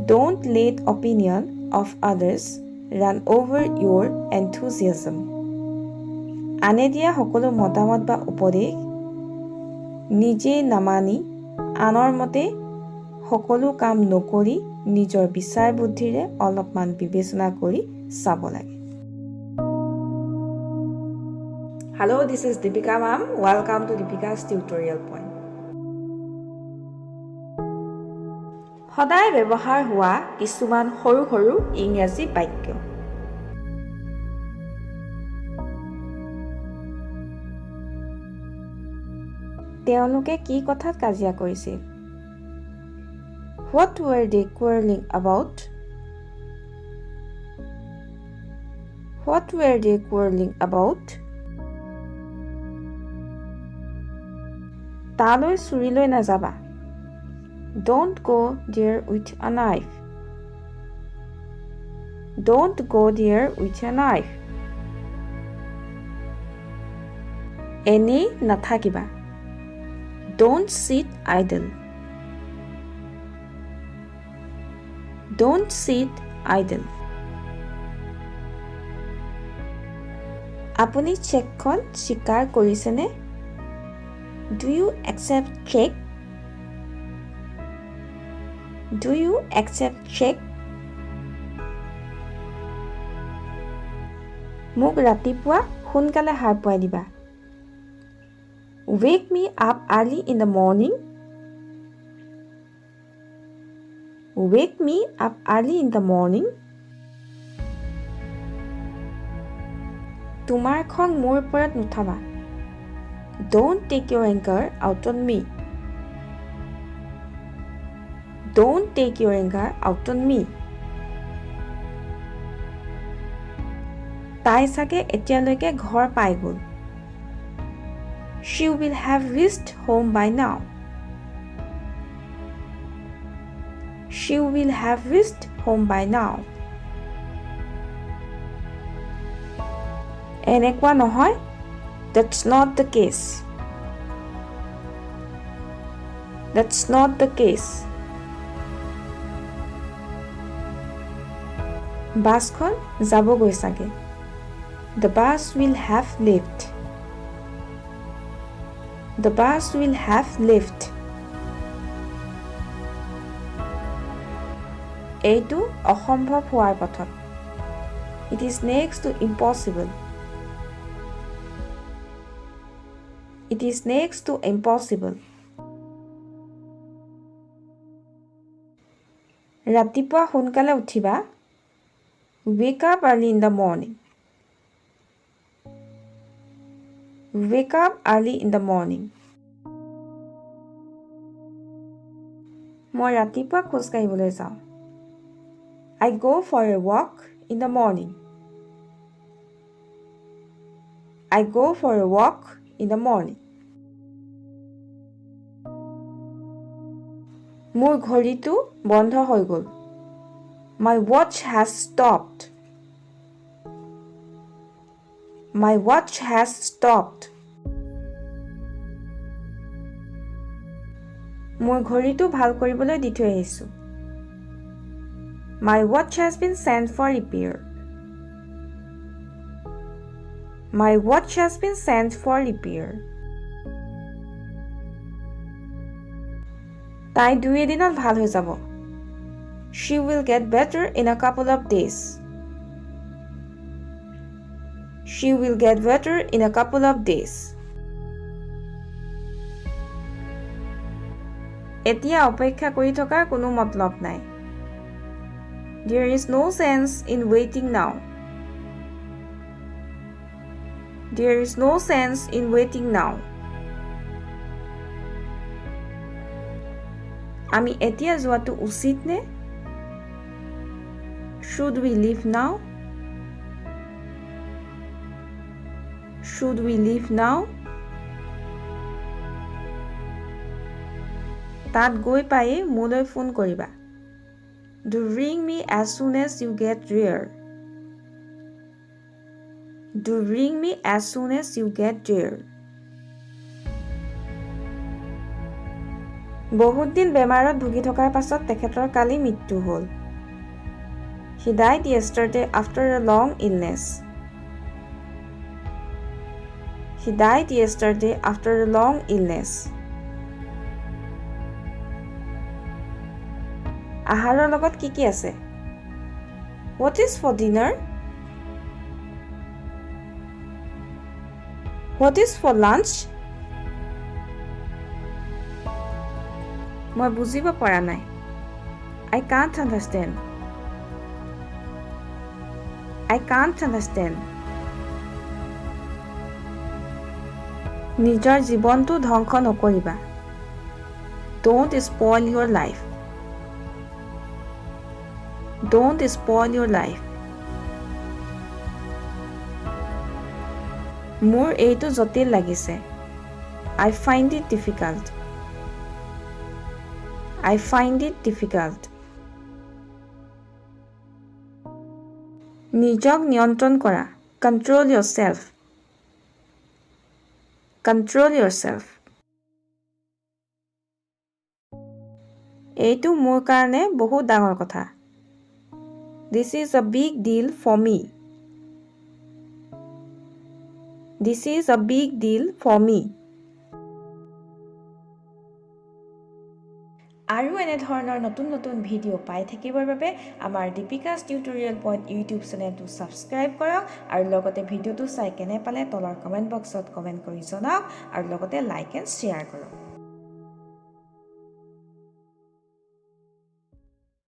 Don't let opinion of others run over your enthusiasm. আনে দিয়া সকলো মতামত বা উপদেশ নিজে নামানি আনৰ মতে সকলো কাম নকৰি নিজৰ বিচাৰ বুদ্ধিৰে অলপমান বিবেচনা কৰি চাব লাগে। Hello, this is Deepika ma'am. Welcome to Deepika's tutorial point. সদায় ব্যৱহাৰ হোৱা কিছুমান সৰু সৰু ইংৰাজী বাক্য। তেওঁলোকে কি কথাত কাজিয়া কৰিছিল? What were they quarreling about? What were they quarreling about? তালৈ চুৰিলৈ নাযাবা। Don't go there with a knife. Don't go there with a knife. এনেই নাথাকিবা। Don't sit idle. Don't sit idle. আপুনি চেকখন স্বীকাৰ কৰিছেনে? Do you accept check? Do you accept check? মোক ৰাতিপুৱা সোনকালে সাৰ পুৱাই দিবা। Wake me up early in the morning. Wake me up early in the morning. তোমাৰ খং মোৰ ওপৰত নুঠাবা। Don't take your anger out on me. Don't take your anger out on me. তাই চাগে এতিয়ালৈকে ঘৰ পাই গ'ল। She will have reached home by now. She will have reached home by now. এনেকুৱা নহয়, that's not the case. That's not the case. বাছখন যাবগৈ চাগে। The bus will have left. The bus will have left. এইটো অসম্ভৱ হোৱাৰ পথত। It is next to impossible. It is next to impossible. ৰাতিপুৱা সোনকালে উঠিবা। Wake up early in the morning. Wake up early in the morning. মই ৰাতিপুৱা খোজ কাঢ়িবলৈ যাওঁ। I go for a walk in the morning. I go for a walk in the morning. মোৰ ঘড়ীটো বন্ধ হৈ গ'ল। My watch has stopped. My watch has stopped. মোৰ ঘড়ীটো ভাল কৰিবলৈ দি থৈ আহিছোঁ। My watch has been sent for repair. My watch has been sent for repair. তাই দুই এদিনত ভাল হৈ যাব। She will get better in a couple of days. She will get better in a couple of days. এতিয়া অপেক্ষা কৰি থকাৰ কোনো মতলব নাই। There is no sense in waiting now. There is no sense in waiting now. আমি এতিয়া যোৱাটো উচিত নে? Should we leave now? Should we leave now? তাত গৈ পায়ে মোলৈ ফোন কৰিবা। Do ring me as soon as you get there. Do ring me as soon as you get there. বহুত দিন বেমাৰত ভুগি থকাৰ পাছত তেখেতৰ কালি মৃত্যু হ'ল। He died yesterday after a long illness. He died yesterday after a long illness. আহাৰৰ লগত কি কি আছে? What is for dinner? What is for lunch? মই বুজিব পৰা নাই। I can't understand. I can't understand. নিজৰ জীৱনটো ধ্বংস নকৰিবা। Don't spoil your life. Don't spoil your life. মোৰ এইটো জটিল লাগিছে। I find it difficult. I find it difficult. নিজক নিয়ন্ত্ৰণ কৰা। Control yourself. Control yourself. এইটো মোৰ কাৰণে বহুত ডাঙৰ কথা। This is a big deal for me. This is a big deal for me. আৰু এনেধৰণৰ নতুন নতুন ভিডিঅ' পাই থাকিবৰ বাবে আমাৰ দীপিকাছ টিউটৰিয়েল পইণ্ট ইউটিউব চেনেলটো ছাবস্ক্ৰাইব কৰক আৰু লগতে ভিডিঅ'টো চাই কেনে পালে তলৰ কমেণ্ট বক্সত কমেণ্ট কৰি জনাওক আৰু লগতে লাইক এণ্ড শ্বেয়াৰ কৰক।